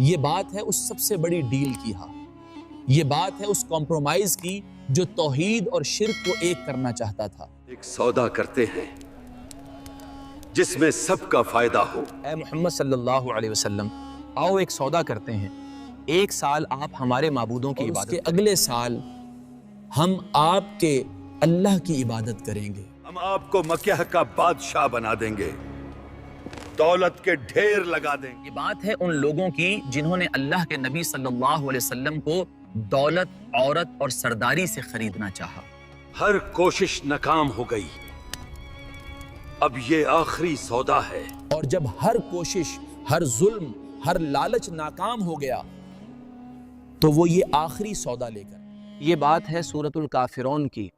یہ بات ہے اس سب سے بڑی ڈیل کی، ہاں یہ بات ہے اس کمپرومائز کی جو توحید اور شرک کو ایک کرنا چاہتا تھا۔ ایک سودا کرتے ہیں جس میں سب کا فائدہ ہو۔ اے محمد صلی اللہ علیہ وسلم، آؤ ایک سودا کرتے ہیں، 1 سال آپ ہمارے معبودوں کی عبادت، اس کے اگلے سال ہم آپ کے اللہ کی عبادت کریں گے۔ ہم آپ کو مکہ کا بادشاہ بنا دیں گے، دولت کے ڈھیر لگا دیں گے۔ یہ بات ہے ان لوگوں کی جنہوں نے اللہ کے نبی صلی اللہ علیہ وسلم کو دولت، عورت اور سرداری سے خریدنا چاہا۔ ہر کوشش ناکام ہو گئی، اب یہ آخری سودا ہے۔ اور جب ہر کوشش، ہر ظلم، ہر لالچ ناکام ہو گیا تو وہ یہ آخری سودا لے کر، یہ بات ہے سورۃ الکافرون کی۔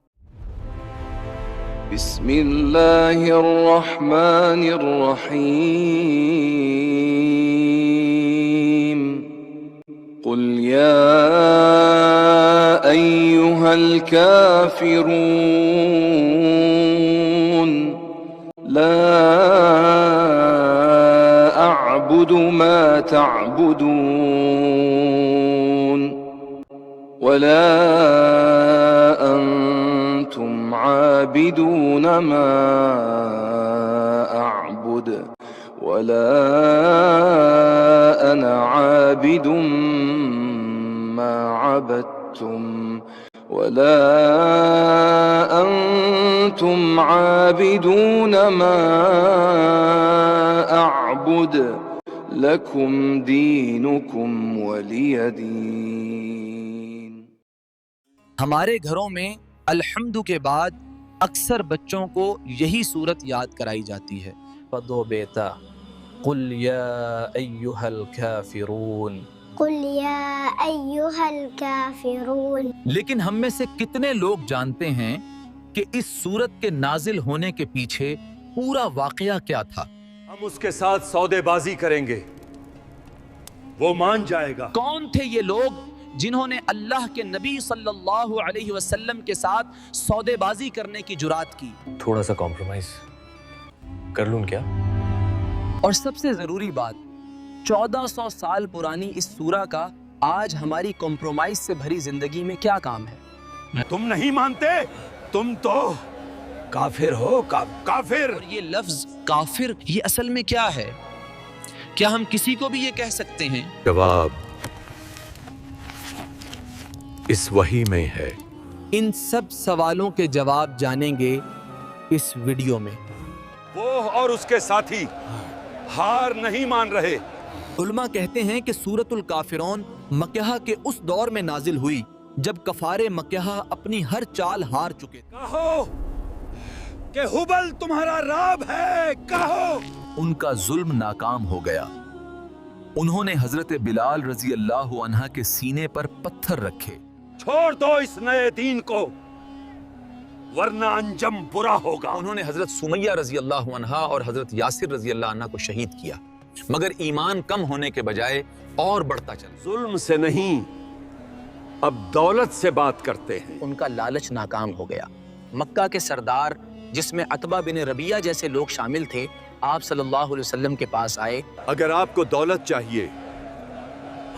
بسم اللہ الرحمن الرحیم قل یا ایہا الکافرون لا اعبد ما تعبدون ولا انتم عابدون ما اعبد ولا انا عابد ما عبدتم ولا انتم عابدون ما اعبد لکم دینکم ولی دین۔ ہمارے گھروں میں الحمد کے بعد اکثر بچوں کو یہی صورت یاد کرائی جاتی ہے، پدو بیٹا قل یا ایہا الکافرون، قل یا ایہا الکافرون۔ لیکن ہم میں سے کتنے لوگ جانتے ہیں کہ اس صورت کے نازل ہونے کے پیچھے پورا واقعہ کیا تھا؟ ہم اس کے ساتھ سودے بازی کریں گے، وہ مان جائے گا۔ کون تھے یہ لوگ جنہوں نے اللہ کے نبی صلی اللہ علیہ وسلم کے ساتھ سودے بازی کرنے کی جرات کی؟ تھوڑا سا کمپرومائز کر لوں کیا؟ اور سب سے ضروری بات، 1400 سال پرانی اس سورہ کا آج ہماری کمپرومائز سے بھری زندگی میں کیا کام ہے؟ تم نہیں مانتے؟ تم تو کافر ہو، کافر۔ اور یہ لفظ کافر یہ اصل میں کیا ہے؟ کیا ہم کسی کو بھی یہ کہہ سکتے ہیں؟ جواب اس وحی میں ہے۔ ان سب سوالوں کے جواب جانیں گے اس ویڈیو میں۔ وہ اور اس کے ساتھی ہار نہیں مان رہے۔ علماء کہتے ہیں کہ سورۃ الکافرون مکہ کے اس دور میں نازل ہوئی جب کفار مکہ اپنی ہر چال ہار چکے تھے۔ کہو کہ ہبل تمہارا رب ہے، کہو۔ ان کا ظلم ناکام ہو گیا، انہوں نے حضرت بلال رضی اللہ عنہ کے سینے پر پتھر رکھے۔ چھوڑ دو اس نئے دین کو ورنہ انجم برا ہوگا۔ انہوں نے حضرت سمیہ رضی اللہ عنہا اور حضرت یاسر رضی اللہ عنہ کو شہید کیا، مگر ایمان کم ہونے کے بجائے اور بڑھتا چلا۔ ظلم سے نہیں، اب دولت سے بات کرتے ہیں۔ ان کا لالچ ناکام ہو گیا۔ مکہ کے سردار جس میں عتبہ بن ربیعہ جیسے لوگ شامل تھے، آپ صلی اللہ علیہ وسلم کے پاس آئے۔ اگر آپ کو دولت چاہیے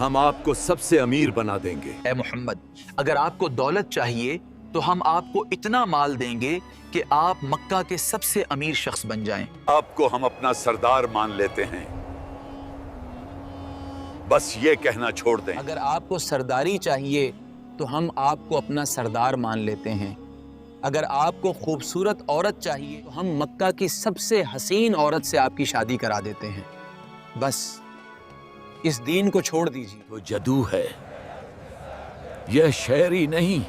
ہم آپ کو سب سے امیر بنا دیں گے۔ اے محمد، اگر آپ کو دولت چاہیے تو ہم آپ کو اتنا مال دیں گے کہ آپ مکہ کے سب سے امیر شخص بن جائیں۔ آپ کو ہم اپنا سردار مان لیتے ہیں، بس یہ کہنا چھوڑ دیں۔ اگر آپ کو سرداری چاہیے تو ہم آپ کو اپنا سردار مان لیتے ہیں۔ اگر آپ کو خوبصورت عورت چاہیے تو ہم مکہ کی سب سے حسین عورت سے آپ کی شادی کرا دیتے ہیں۔ بس اس دین کو چھوڑ دیجیے۔ تو جادو ہے، یہ شعری نہیں۔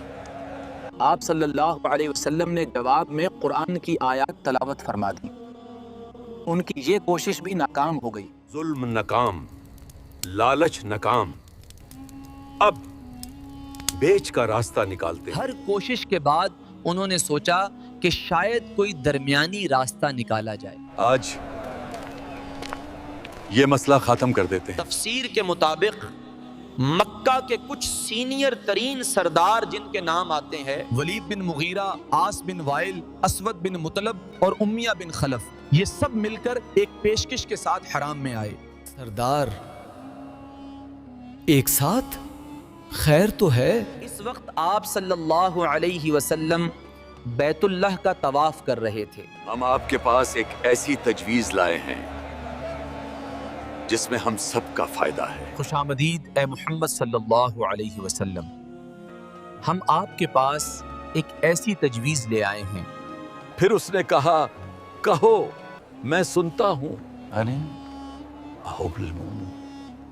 آپ صلی اللہ علیہ وسلم نے جواب میں قرآن کی آیات تلاوت فرما دی۔ ان کی یہ کوشش بھی ناکام ہو گئی۔ ظلم ناکام، لالچ ناکام، اب بیچ کا راستہ نکالتے ہیں۔ ہر کوشش کے بعد انہوں نے سوچا کہ شاید کوئی درمیانی راستہ نکالا جائے۔ آج یہ مسئلہ ختم کر دیتے ہیں۔ تفسیر کے مطابق مکہ کے کچھ سینئر ترین سردار جن کے نام آتے ہیں ولید بن مغیرہ، عاص بن وائل، اسود بن مطلب اور امیہ بن خلف، یہ سب مل کر ایک پیشکش کے ساتھ حرام میں آئے۔ سردار ایک ساتھ؟ خیر تو ہے۔ اس وقت آپ صلی اللہ علیہ وسلم بیت اللہ کا طواف کر رہے تھے۔ ہم آپ کے پاس ایک ایسی تجویز لائے ہیں جس میں ہم سب کا فائدہ ہے۔ خوش آمدید اے محمد صلی اللہ علیہ وسلم، ہم آپ کے پاس ایک ایسی تجویز لے آئے ہیں۔ پھر اس نے کہا کہو میں سنتا ہوں۔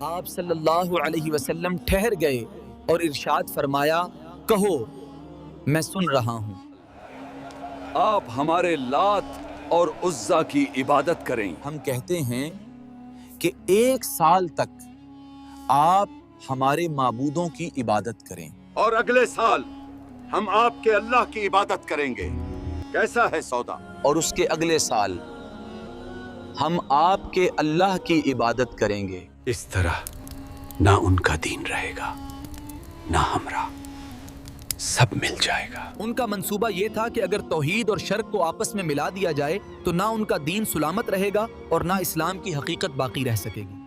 آپ صلی اللہ علیہ وسلم ٹھہر گئے اور ارشاد فرمایا کہو میں سن رہا ہوں۔ آپ ہمارے لات اور عزا کی عبادت کریں۔ ہم کہتے ہیں کہ 1 سال تک آپ ہمارے معبودوں کی عبادت کریں، اور اگلے سال ہم آپ کے اللہ کی عبادت کریں گے۔ کیسا ہے سودا؟ اور اس کے اگلے سال ہم آپ کے اللہ کی عبادت کریں گے۔ اس طرح نہ ان کا دین رہے گا نہ ہمارا، سب مل جائے گا۔ ان کا منصوبہ یہ تھا کہ اگر توحید اور شرک کو آپس میں ملا دیا جائے تو نہ ان کا دین سلامت رہے گا اور نہ اسلام کی حقیقت باقی رہ سکے گی۔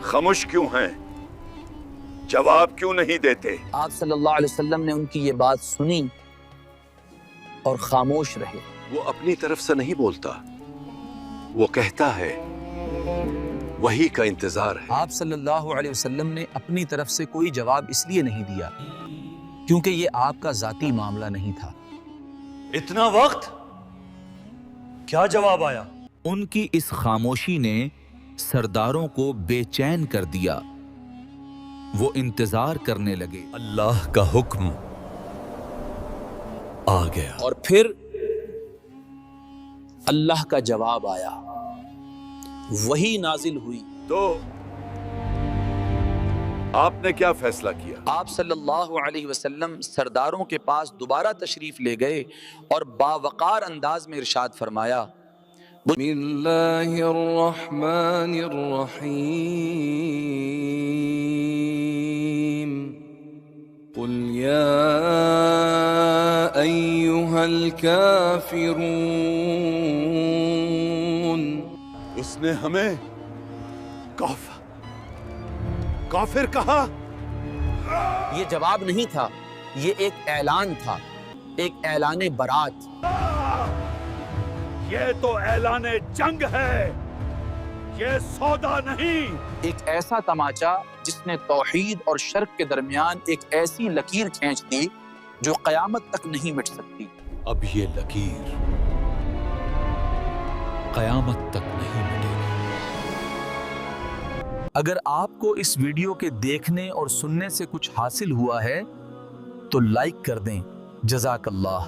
خاموش کیوں ہیں؟ جواب کیوں نہیں دیتے؟ آپ صلی اللہ علیہ وسلم نے ان کی یہ بات سنی اور خاموش رہے۔ وہ اپنی طرف سے نہیں بولتا، وہ کہتا ہے، وہی کا انتظار ہے۔ آپ صلی اللہ علیہ وسلم نے اپنی طرف سے کوئی جواب اس لیے نہیں دیا کیونکہ یہ آپ کا ذاتی معاملہ نہیں تھا۔ اتنا وقت کیا جواب آیا؟ ان کی اس خاموشی نے سرداروں کو بے چین کر دیا۔ وہ انتظار کرنے لگے۔ اللہ کا حکم آ گیا، اور پھر اللہ کا جواب آیا، وہی نازل ہوئی۔ تو آپ نے کیا فیصلہ کیا؟ آپ صلی اللہ علیہ وسلم سرداروں کے پاس دوبارہ تشریف لے گئے اور باوقار انداز میں ارشاد فرمایا، بسم اللہ الرحمن الرحیم، قل یا ایہا الکافرون۔ اس نے ہمیں کافر کہا؟ یہ جواب نہیں تھا، یہ ایک اعلان تھا، ایک اعلان برات۔ یہ تو اعلان جنگ ہے، یہ سودا نہیں۔ ایک ایسا تماچا جس نے توحید اور شرک کے درمیان ایک ایسی لکیر کھینچ دی جو قیامت تک نہیں مٹ سکتی۔ اب یہ لکیر قیامت تک نہیں مٹے گی۔ اگر آپ کو اس ویڈیو کے دیکھنے اور سننے سے کچھ حاصل ہوا ہے تو لائک کر دیں۔ جزاک اللہ۔